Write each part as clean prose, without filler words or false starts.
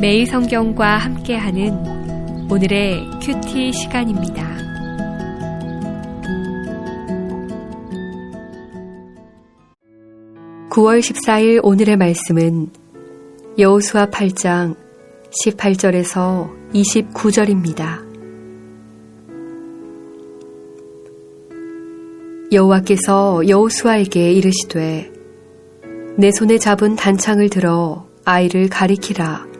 매일 성경과 함께하는 오늘의 큐티 시간입니다. (9월 14일) 오늘의 말씀은 여호수아 8장 18절에서 29절입니다. 여호와께서 여호수아에게 이르시되 내 손에 잡은 단창을 들어 아이를 가리키라.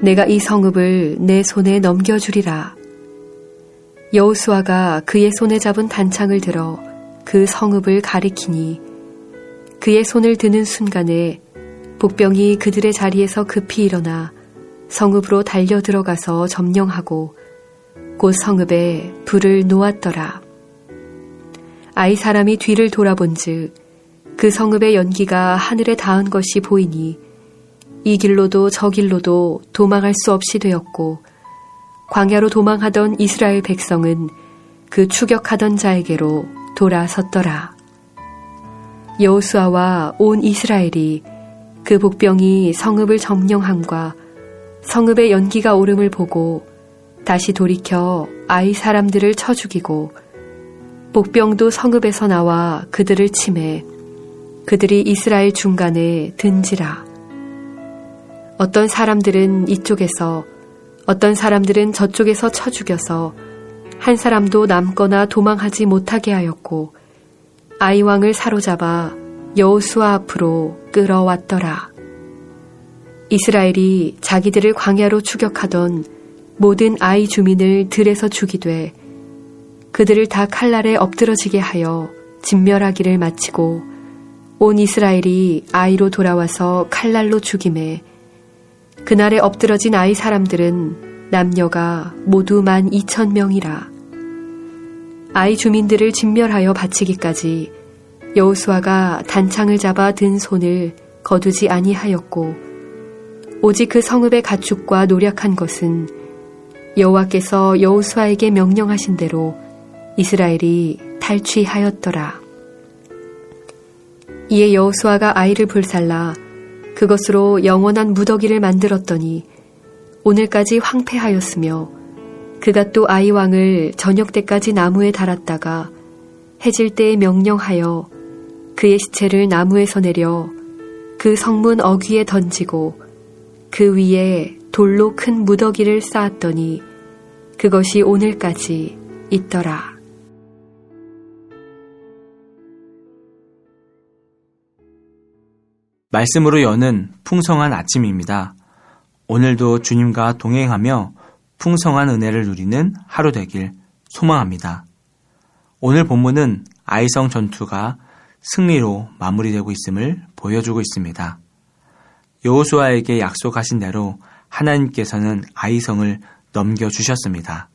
내가 이 성읍을 내 손에 넘겨주리라. 여호수아가 그의 손에 잡은 단창을 들어 그 성읍을 가리키니 그의 손을 드는 순간에 복병이 그들의 자리에서 급히 일어나 성읍으로 달려 들어가서 점령하고 곧 성읍에 불을 놓았더라. 아이 사람이 뒤를 돌아본즉 그 성읍의 연기가 하늘에 닿은 것이 보이니 이 길로도 저 길로도 도망할 수 없이 되었고 광야로 도망하던 이스라엘 백성은 그 추격하던 자에게로 돌아섰더라. 여호수아와 온 이스라엘이 그 복병이 성읍을 점령함과 성읍의 연기가 오름을 보고 다시 돌이켜 아이 사람들을 쳐 죽이고 복병도 성읍에서 나와 그들을 치매 그들이 이스라엘 중간에 든지라. 어떤 사람들은 이쪽에서 어떤 사람들은 저쪽에서 쳐 죽여서 한 사람도 남거나 도망하지 못하게 하였고 아이 왕을 사로잡아 여호수아 앞으로 끌어왔더라. 이스라엘이 자기들을 광야로 추격하던 모든 아이 주민을 들에서 죽이되 그들을 다 칼날에 엎드러지게 하여 진멸하기를 마치고 온 이스라엘이 아이로 돌아와서 칼날로 죽임에 그날에 엎드러진 아이 사람들은 남녀가 모두 12,000명이라. 아이 주민들을 진멸하여 바치기까지 여호수아가 단창을 잡아 든 손을 거두지 아니하였고 오직 그 성읍의 가축과 노력한 것은 여호와께서 여호수아에게 명령하신 대로 이스라엘이 탈취하였더라. 이에 여호수아가 아이를 불살라 그것으로 영원한 무더기를 만들었더니 오늘까지 황폐하였으며 그가 또 아이 왕을 저녁 때까지 나무에 달았다가 해질 때에 명령하여 그의 시체를 나무에서 내려 그 성문 어귀에 던지고 그 위에 돌로 큰 무더기를 쌓았더니 그것이 오늘까지 있더라. 말씀으로 여는 풍성한 아침입니다. 오늘도 주님과 동행하며 풍성한 은혜를 누리는 하루 되길 소망합니다. 오늘 본문은 아이성 전투가 승리로 마무리되고 있음을 보여주고 있습니다. 여호수아에게 약속하신 대로 하나님께서는 아이성을 넘겨주셨습니다.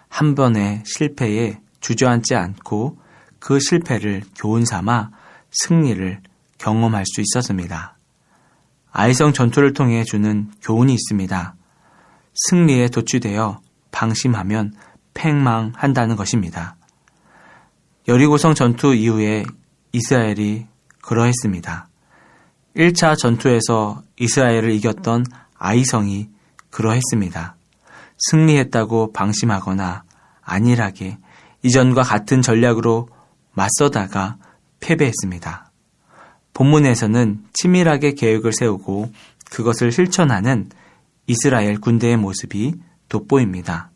한 번의 실패에 주저앉지 않고 그 실패를 교훈 삼아 승리를 경험할 수 있었습니다. 아이성 전투를 통해 주는 교훈이 있습니다. 승리에 도취되어 방심하면 패망한다는 것입니다. 여리고성 전투 이후에 이스라엘이 그러했습니다. 1차 전투에서 이스라엘을 이겼던 아이성이 그러했습니다. 승리했다고 방심하거나 안일하게 이전과 같은 전략으로 맞서다가 패배했습니다. 본문에서는 치밀하게 계획을 세우고 그것을 실천하는 이스라엘 군대의 모습이 돋보입니다.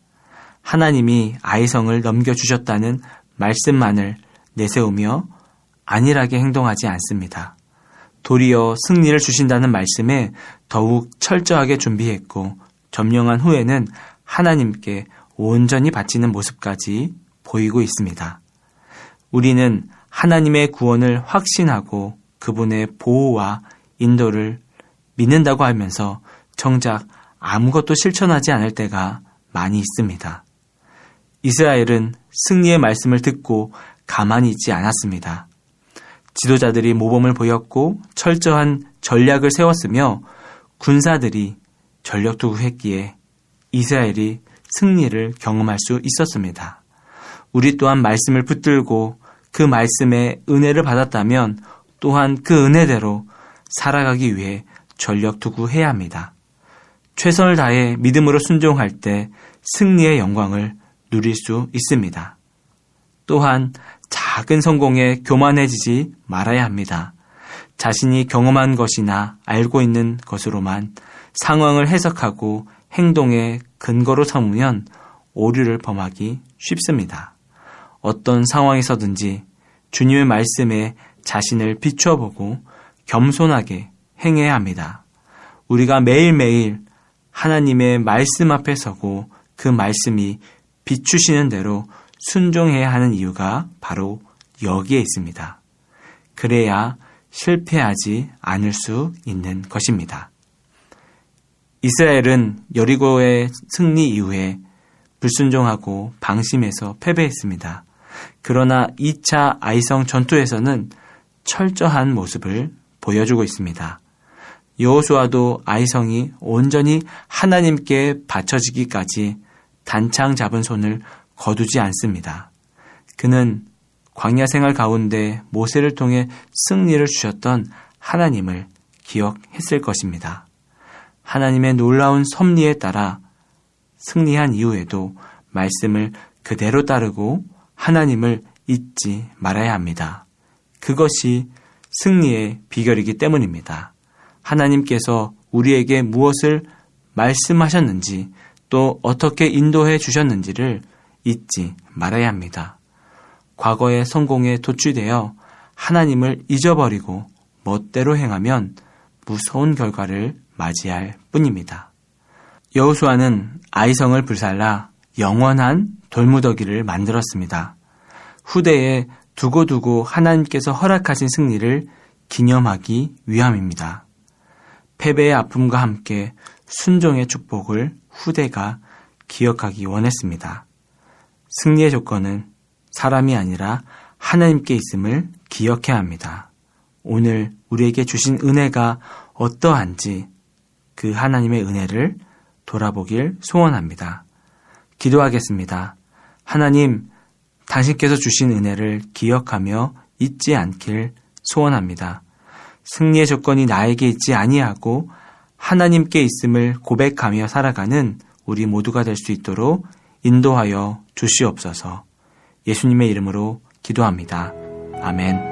하나님이 아이성을 넘겨주셨다는 말씀만을 내세우며 안일하게 행동하지 않습니다. 도리어 승리를 주신다는 말씀에 더욱 철저하게 준비했고 점령한 후에는 하나님께 온전히 바치는 모습까지 보이고 있습니다. 우리는 하나님의 구원을 확신하고 그분의 보호와 인도를 믿는다고 하면서 정작 아무것도 실천하지 않을 때가 많이 있습니다. 이스라엘은 승리의 말씀을 듣고 가만히 있지 않았습니다. 지도자들이 모범을 보였고 철저한 전략을 세웠으며 군사들이 전력투구했기에 이스라엘이 승리를 경험할 수 있었습니다. 우리 또한 말씀을 붙들고 그 말씀의 은혜를 받았다면 또한 그 은혜대로 살아가기 위해 전력투구해야 합니다. 최선을 다해 믿음으로 순종할 때 승리의 영광을 누릴 수 있습니다. 또한 작은 성공에 교만해지지 말아야 합니다. 자신이 경험한 것이나 알고 있는 것으로만 상황을 해석하고 행동의 근거로 삼으면 오류를 범하기 쉽습니다. 어떤 상황에서든지 주님의 말씀에 자신을 비추어 보고 겸손하게 행해야 합니다. 우리가 매일매일 하나님의 말씀 앞에 서고 그 말씀이 비추시는 대로 순종해야 하는 이유가 바로 여기에 있습니다. 그래야 실패하지 않을 수 있는 것입니다. 이스라엘은 여리고의 승리 이후에 불순종하고 방심해서 패배했습니다. 그러나 2차 아이성 전투에서는 철저한 모습을 보여주고 있습니다. 여호수아도 아이성이 온전히 하나님께 바쳐지기까지 단창 잡은 손을 거두지 않습니다. 그는 광야 생활 가운데 모세를 통해 승리를 주셨던 하나님을 기억했을 것입니다. 하나님의 놀라운 섭리에 따라 승리한 이후에도 말씀을 그대로 따르고 하나님을 잊지 말아야 합니다. 그것이 승리의 비결이기 때문입니다. 하나님께서 우리에게 무엇을 말씀하셨는지 또 어떻게 인도해 주셨는지를 잊지 말아야 합니다. 과거의 성공에 도취되어 하나님을 잊어버리고 멋대로 행하면 무서운 결과를 맞이할 뿐입니다. 여호수아는 아이성을 불살라 영원한 돌무더기를 만들었습니다. 후대에 두고두고 하나님께서 허락하신 승리를 기념하기 위함입니다. 패배의 아픔과 함께 순종의 축복을 후대가 기억하기 원했습니다. 승리의 조건은 사람이 아니라 하나님께 있음을 기억해야 합니다. 오늘 우리에게 주신 은혜가 어떠한지 그 하나님의 은혜를 돌아보길 소원합니다. 기도하겠습니다. 하나님, 당신께서 주신 은혜를 기억하며 잊지 않길 소원합니다. 승리의 조건이 나에게 있지 아니하고 하나님께 있음을 고백하며 살아가는 우리 모두가 될 수 있도록 인도하여 주시옵소서. 예수님의 이름으로 기도합니다. 아멘.